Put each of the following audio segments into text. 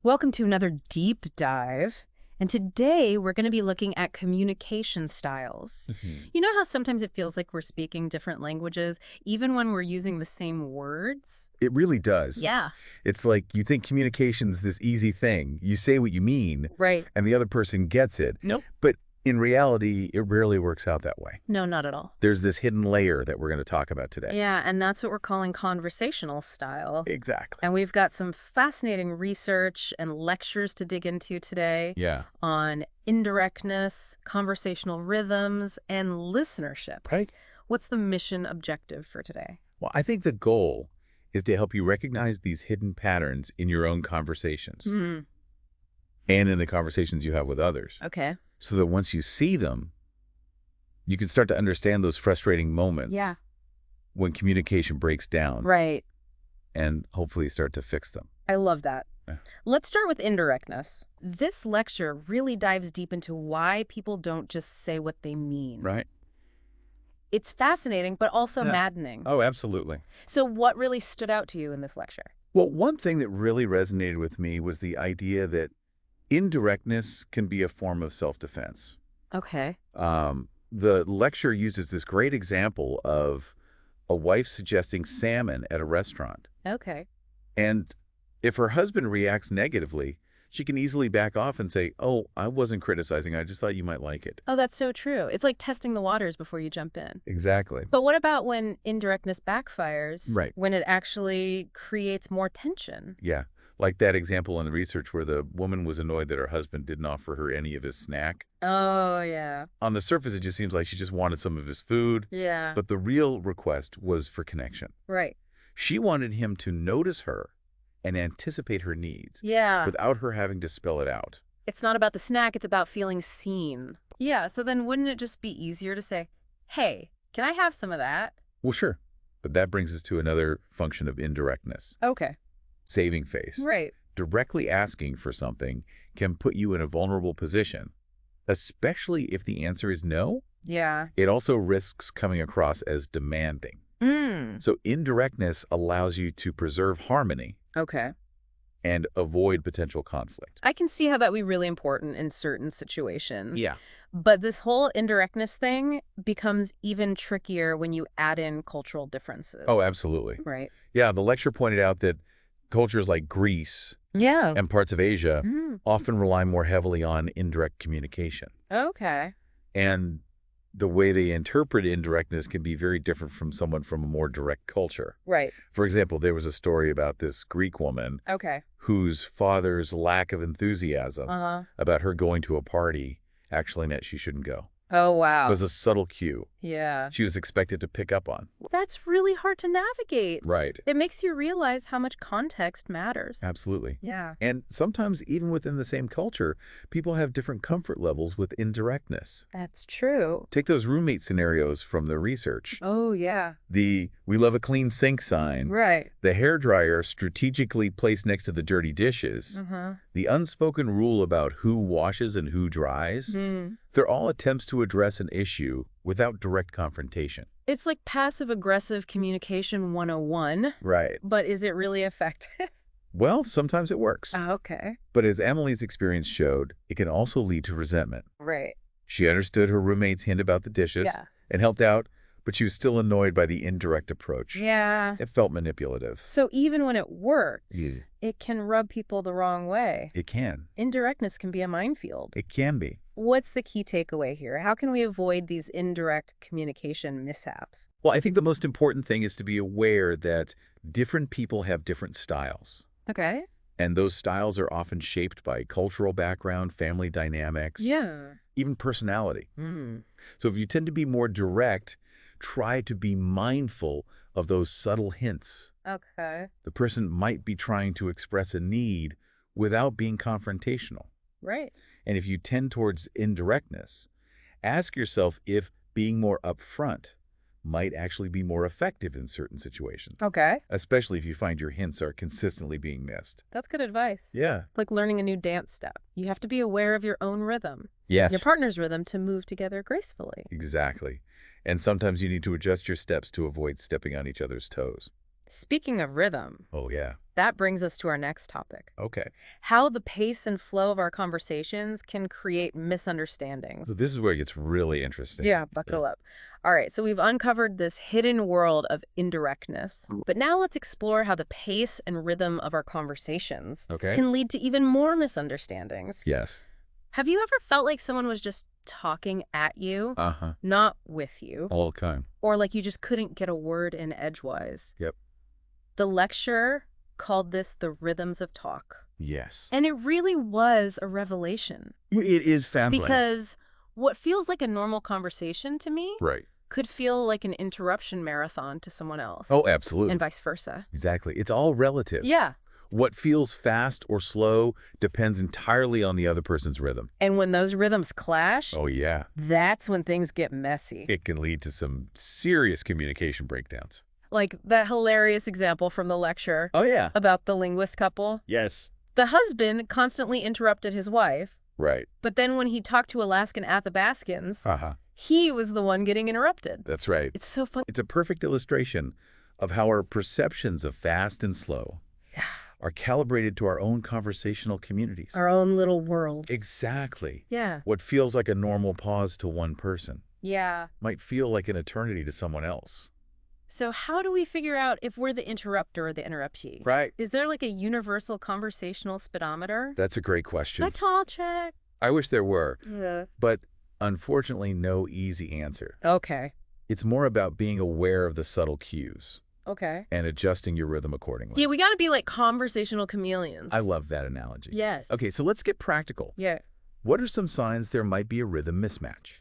Welcome to another deep dive. And today we're going to be looking at communication styles. Mhm. You know how sometimes it feels like we're speaking different languages, even when we're using the same words? It really does. Yeah. It's like you think communication's this easy thing. You say what you mean, Right. and the other person gets it. Nope. But in reality, it rarely works out that way. No, not at all. There's this hidden layer that we're going to talk about today. Yeah, and that's what we're calling conversational style. Exactly. And we've got some fascinating research and lectures to dig into today Yeah. on indirectness, conversational rhythms, and listenership. Right? What's the mission objective for today? Well, I think the goal is to help you recognize these hidden patterns in your own conversations Hmm. and in the conversations you have with others, Okay. so that once you see them, you can start to understand those frustrating moments Yeah. when communication breaks down Right. and hopefully start to fix them. I love that. Yeah. Let's start with indirectness. This lecture really dives deep into why people don't just say what they mean. Right? It's fascinating, but also Yeah. maddening. Oh, absolutely. So what really stood out to you in this lecture? Well, one thing that really resonated with me was the idea that indirectness can be a form of self-defense. Okay. The lecture uses this great example of a wife suggesting salmon at a restaurant. Okay. And if her husband reacts negatively, she can easily back off and say, "Oh, I wasn't criticizing. I just thought you might like it." Oh, that's so true. It's like testing the waters before you jump in. Exactly. But what about when indirectness backfires? Right. When it actually creates more tension? Yeah. Like that example in the research where the woman was annoyed that her husband didn't offer her any of his snack. Oh, yeah. On the surface, it just seems like she just wanted some of his food, Yeah. but the real request was for connection. Right. She wanted him to notice her and anticipate her needs Yeah. without her having to spell it out. It's not about the snack, it's about feeling seen. Yeah, so then wouldn't it just be easier to say, hey, can I have some of that? Well, sure, but that brings us to another function of indirectness, Okay. saving face. Right. Directly asking for something can put you in a vulnerable position, especially if the answer is no. Yeah. It also risks coming across as demanding. So indirectness allows you to preserve harmony Okay. and avoid potential conflict. I can see how that would be really important in certain situations. Yeah. But this whole indirectness thing becomes even trickier when you add in cultural differences. Oh, absolutely. Right. Yeah, the lecture pointed out that cultures like Greece Yeah. and parts of Asia Mm. often rely more heavily on indirect communication. Okay. And the way they interpret indirectness can be very different from someone from a more direct culture. Right. For example, there was a story about this Greek woman Okay. whose father's lack of enthusiasm Uh-huh. about her going to a party actually meant she shouldn't go. Oh, It wow. was a subtle cue Yeah. she was expected to pick up on. That's really hard to navigate. Right. It makes you realize how much context matters. Absolutely. Yeah. And sometimes even within the same culture, people have different comfort levels with indirectness. That's true. Take those roommate scenarios from the research. Oh, yeah. The "we love a clean sink" sign, Right. the hairdryer strategically placed next to the dirty dishes, Uh-huh. the unspoken rule about who washes and who dries. Mm. They're all attempts to address an issue without direct confrontation. It's like passive-aggressive communication 101, Right. but is it really effective? Well, sometimes it works. Okay. But as Emily's experience showed, it can also lead to resentment. Right. She understood her roommate's hint about the dishes Yeah. and helped out, but she was still annoyed by the indirect approach. Yeah. It felt manipulative. So even when it works, Yeah. it can rub people the wrong way. It can. Indirectness can be a minefield. It can be. What's the key takeaway here? How can we avoid these indirect communication mishaps? Well, I think the most important thing is to be aware that different people have different styles. Okay. And those styles are often shaped by cultural background, family dynamics, Yeah. even personality. Mm. So if you tend to be more direct, try to be mindful of those subtle hints. Okay. The person might be trying to express a need without being confrontational. Right. And if you tend towards indirectness, ask yourself if being more upfront might actually be more effective in certain situations, Okay. especially if you find your hints are consistently being missed. That's good advice. Yeah. Like learning a new dance step. You have to be aware of your own rhythm, Yes. your partner's rhythm, to move together gracefully. Exactly. And sometimes you need to adjust your steps to avoid stepping on each other's toes. Speaking of rhythm, Oh, yeah. that brings us to our next topic. Okay. How the pace and flow of our conversations can create So misunderstandings. this is where it gets really interesting. Yeah, buckle up. All right, so we've uncovered this hidden world of indirectness. But now let's explore how the pace and rhythm of our conversations Okay. can lead to even more misunderstandings. Yes. Have you ever felt like someone was just talking at you, Uh-huh. not with you, All the time. or like you just couldn't get a word in edgewise? Yep. The lecturer called this the rhythms of talk. Yes. And it really was a revelation. It is family. Because what feels like a normal conversation to me Right. could feel like an interruption marathon to someone else. Oh, absolutely. And vice versa. Exactly. It's all relative. Yeah. What feels fast or slow depends entirely on the other person's rhythm. And when those rhythms clash, Oh, yeah. that's when things get messy. It can lead to some serious communication breakdowns. Like that hilarious example from the lecture Oh, yeah. about the linguist couple. Yes. The husband constantly interrupted his wife, Right. but then when he talked to Alaskan Athabascans, Uh-huh. he was the one getting interrupted. That's right. It's so fun. It's a perfect illustration of how our perceptions of fast and slow are calibrated to our own conversational communities. Our own little world. Exactly. Yeah. What feels like a normal pause to one person Yeah. might feel like an eternity to someone else. So how do we figure out if we're the interrupter or the interruptee? Right. Is there like a universal conversational speedometer? That's a great question. A tall check. I wish there were, Yeah. but unfortunately no easy answer. Okay. It's more about being aware of the subtle cues Okay. and adjusting your rhythm accordingly. Yeah, we got to be like conversational chameleons. I love that analogy. Yes. Okay, so let's get practical. Yeah. What are some signs there might be a rhythm mismatch?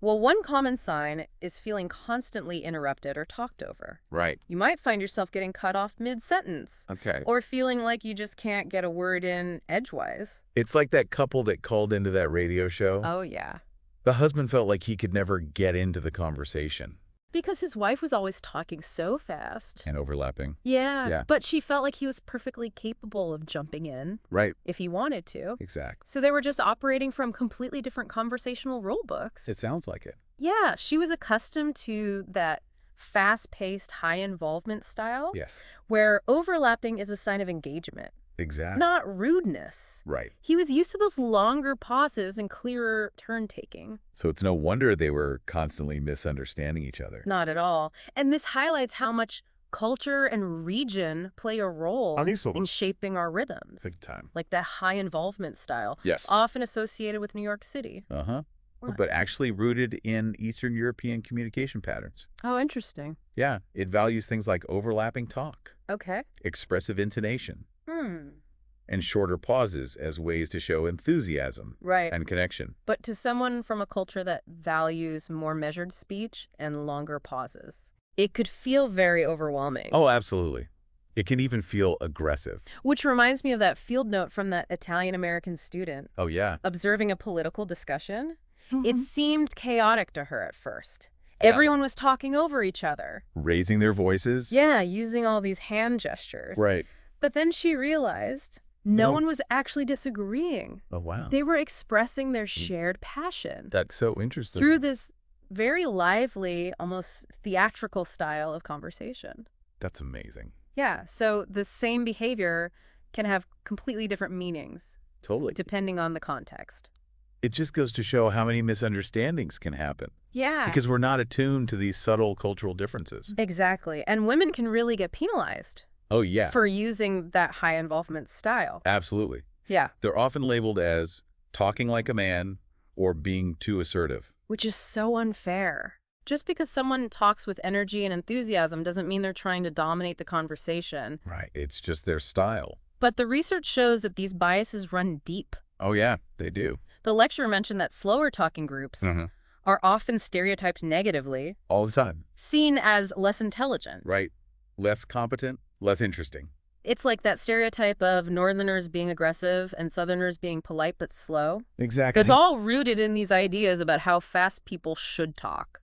Well, one common sign is feeling constantly interrupted or talked over. Right. You might find yourself getting cut off mid-sentence Okay. or feeling like you just can't get a word in edgewise. It's like that couple that called into that radio show. Oh, yeah. The husband felt like he could never get into the conversation. Because his wife was always talking so fast. And overlapping. Yeah, Yeah. but she felt like he was perfectly capable of jumping in Right. if he wanted to. Exactly. So they were just operating from completely different conversational rule books. It sounds like it. Yeah, she was accustomed to that fast-paced, high-involvement style Yes. where overlapping is a sign of engagement, Exactly. not rudeness. Right. He was used to those longer pauses and clearer turn-taking. So it's no wonder they were constantly misunderstanding each other. Not at all. And this highlights how much culture and region play a role in shaping our rhythms. Big time. Like that high involvement style, Yes. often associated with New York City. Uh-huh. What? But actually rooted in Eastern European communication patterns. Oh, interesting. Yeah. It values things like overlapping talk, Okay. expressive intonation, Hmm. and shorter pauses as ways to show enthusiasm Right. and connection. But to someone from a culture that values more measured speech and longer pauses, it could feel very overwhelming. Oh, absolutely. It can even feel aggressive. Which reminds me of that field note from that Italian-American student Oh, yeah. observing a political discussion. It seemed chaotic to her at first. Yeah. Everyone was talking over each other. Raising their voices. Yeah, using all these hand gestures. Right. But then she realized no No. one was actually disagreeing. Oh, wow. They were expressing their shared passion That's so interesting. through this very lively, almost theatrical style of conversation. That's amazing. Yeah, so the same behavior can have completely different meanings Totally. depending on the context. It just goes to show how many misunderstandings can happen Yeah. because we're not attuned to these subtle cultural differences. Exactly. And women can really get penalized Oh, yeah. for using that high involvement style. Absolutely. Yeah. They're often labeled as talking like a man or being too assertive. Which is so unfair. Just because someone talks with energy and enthusiasm doesn't mean they're trying to dominate the conversation. Right. It's just their style. But the research shows that these biases run deep. Oh, yeah, they do. The lecturer mentioned that slower talking groups are often stereotyped negatively, All the time. seen as less intelligent. Right. Less competent, less interesting. It's like that stereotype of Northerners being aggressive and Southerners being polite but slow. Exactly. It's all rooted in these ideas about how fast people should talk.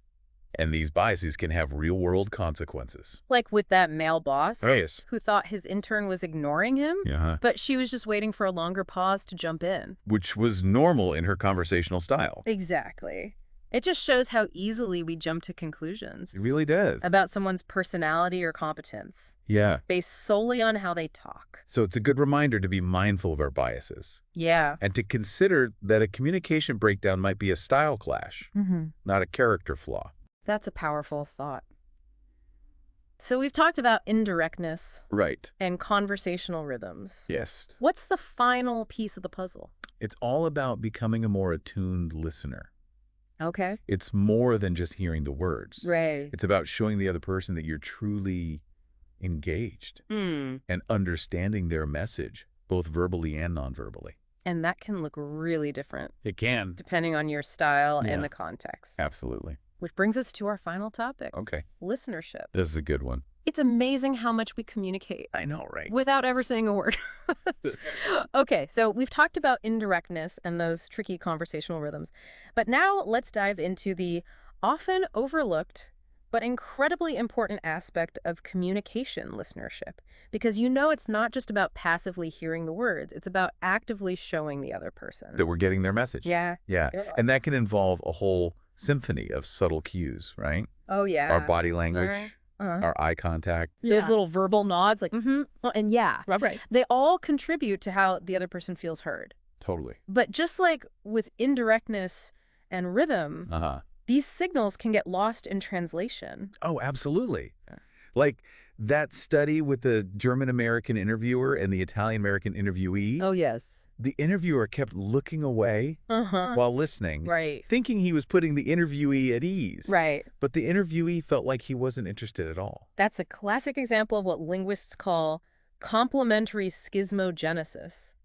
And these biases can have real-world consequences. Like with that male boss Yes. who thought his intern was ignoring him, Yeah. but she was just waiting for a longer pause to jump in. Which was normal in her conversational style. Exactly. It just shows how easily we jump to conclusions It really does. about someone's personality or competence Yeah. based solely on how they talk. So it's a good reminder to be mindful of our biases Yeah. and to consider that a communication breakdown might be a style clash, not a character flaw. That's a powerful thought. So we've talked about indirectness Right. and conversational rhythms. Yes. What's the final piece of the puzzle? It's all about becoming a more attuned listener. Okay. It's more than just hearing the words. Right. It's about showing the other person that you're truly engaged and understanding their message, both verbally and non-verbally. And that can look really different It can. depending on your style Yeah. and the context. Absolutely. Which brings us to our final topic, Okay. listenership. This is a good one. It's amazing how much we communicate I know, right? without ever saying a word. Okay, so we've talked about indirectness and those tricky conversational rhythms. But now let's dive into the often overlooked but incredibly important aspect of communication listenership. Because it's not just about passively hearing the words, it's about actively showing the other person. That we're getting their message. Yeah. Yeah. Yeah. And that can involve a whole symphony of subtle cues, right? Oh, yeah. Our body language, Uh-huh. our eye contact. Those little verbal nods, like, well, and yeah. Right. They all contribute to how the other person feels heard. Totally. But just like with indirectness and rhythm, Uh-huh. these signals can get lost in translation. Oh, absolutely. Like that study with the German-American interviewer and the Italian-American interviewee. Oh, yes. The interviewer kept looking away Uh-huh. while listening, Right. thinking he was putting the interviewee at ease. Right. But the interviewee felt like he wasn't interested at all. That's a classic example of what linguists call complementary schismogenesis.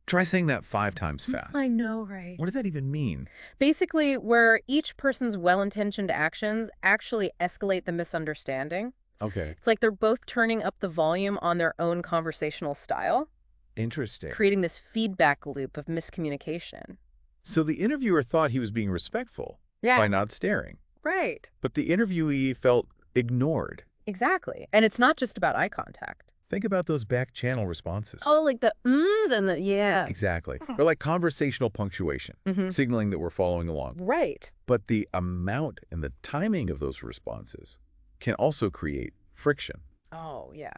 Try saying that 5 times fast. I know, right? What does that even mean? Basically, where each person's well-intentioned actions actually escalate the misunderstanding. Okay. It's like they're both turning up the volume on their own conversational style, Interesting. creating this feedback loop of miscommunication. So the interviewer thought he was being respectful by not staring, Right. but the interviewee felt ignored. Exactly. And it's not just about eye contact. Think about those back channel responses. Oh, like the ums and the yeah. Exactly. Or like conversational punctuation, signaling that we're following along. Right. But the amount and the timing of those responses can also create friction. Oh, yeah.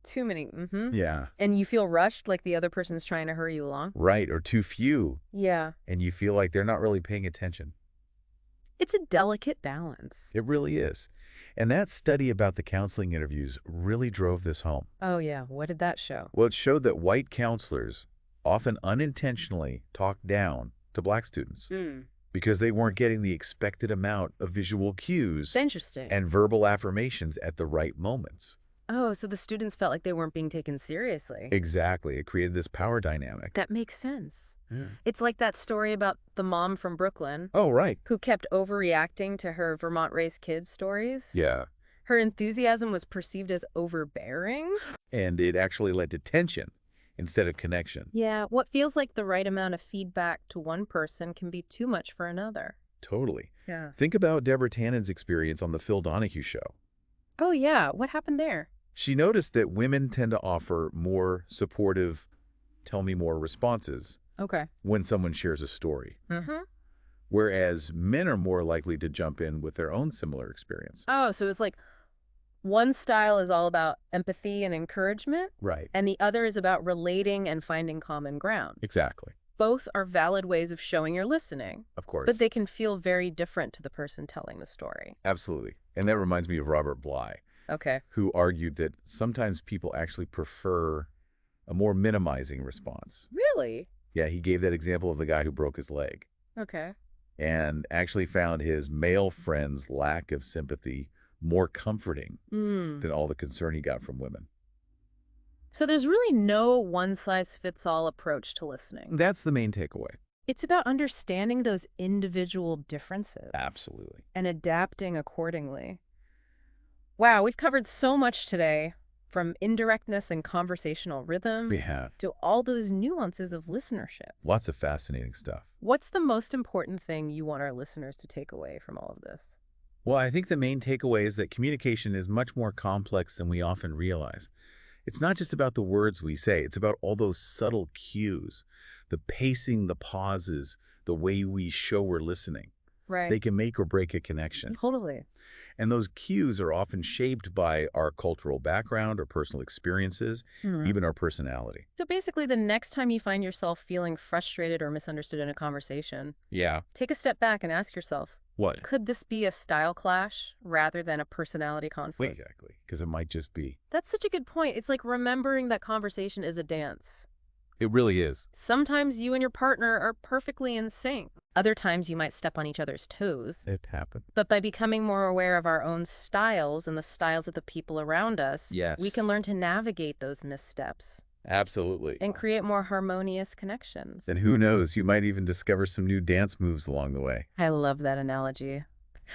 Too many. Yeah. And you feel rushed, like the other person's trying to hurry you along. Right. Or too few, Yeah. and you feel like they're not really paying attention. It's a delicate balance. It really is. And that study about the counseling interviews really drove this home. Oh, yeah. What did that show? Well, it showed that white counselors often unintentionally talked down to black students because they weren't getting the expected amount of visual cues It's interesting. and verbal affirmations at the right moments. Oh, so the students felt like they weren't being taken seriously. Exactly. It created this power dynamic. That makes sense. Yeah. It's like that story about the mom from Brooklyn Oh, right. who kept overreacting to her Vermont-raised kids' stories. Yeah. Her enthusiasm was perceived as overbearing. And it actually led to tension instead of connection. Yeah, what feels like the right amount of feedback to one person can be too much for another. Totally. Yeah. Think about Deborah Tannen's experience on the Phil Donahue show. Oh, yeah. What happened there? She noticed that women tend to offer more supportive, tell me more responses Okay. when someone shares a story, Mm-hmm. whereas men are more likely to jump in with their own similar experience. Oh, so it's like one style is all about empathy and encouragement, Right. and the other is about relating and finding common ground. Exactly. Both are valid ways of showing you're listening, Of course. but they can feel very different to the person telling the story. Absolutely. And that reminds me of Robert Bly, Okay. who argued that sometimes people actually prefer a more minimizing response. Really? Yeah, he gave that example of the guy who broke his leg Okay. and actually found his male friend's lack of sympathy more comforting than all the concern he got from women. So there's really no one-size-fits-all approach to listening. That's the main takeaway. It's about understanding those individual differences Absolutely. and adapting accordingly. Wow, we've covered so much today, from indirectness and conversational rhythm We have to all those nuances of listenership. lots of fascinating stuff. What's the most important thing you want our listeners to take away from all of this? Well, I think the main takeaway is that communication is much more complex than we often realize. It's not just about the words we say. It's about all those subtle cues, the pacing, the pauses, the way we show we're listening. Right. They can make or break a connection. Totally. And those cues are often shaped by our cultural background or personal experiences, Hmm. even our personality. So basically, the next time you find yourself feeling frustrated or misunderstood in a conversation, Yeah. take a step back and ask yourself, What? could this be a style clash rather than a personality conflict? Exactly. Because it might just be. That's such a good point. It's like remembering that conversation is a dance. It really is. Sometimes you and your partner are perfectly in sync. Other times you might step on each other's toes. It happened. But by becoming more aware of our own styles and the styles of the people around us, we can Yes. learn to navigate those missteps Absolutely. and create more harmonious connections. And who knows, you might even discover some new dance moves along the way. I love that analogy.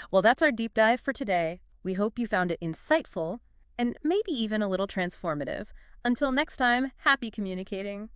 Well, that's our deep dive for today. We hope you found it insightful and maybe even a little transformative. Until next time, happy communicating.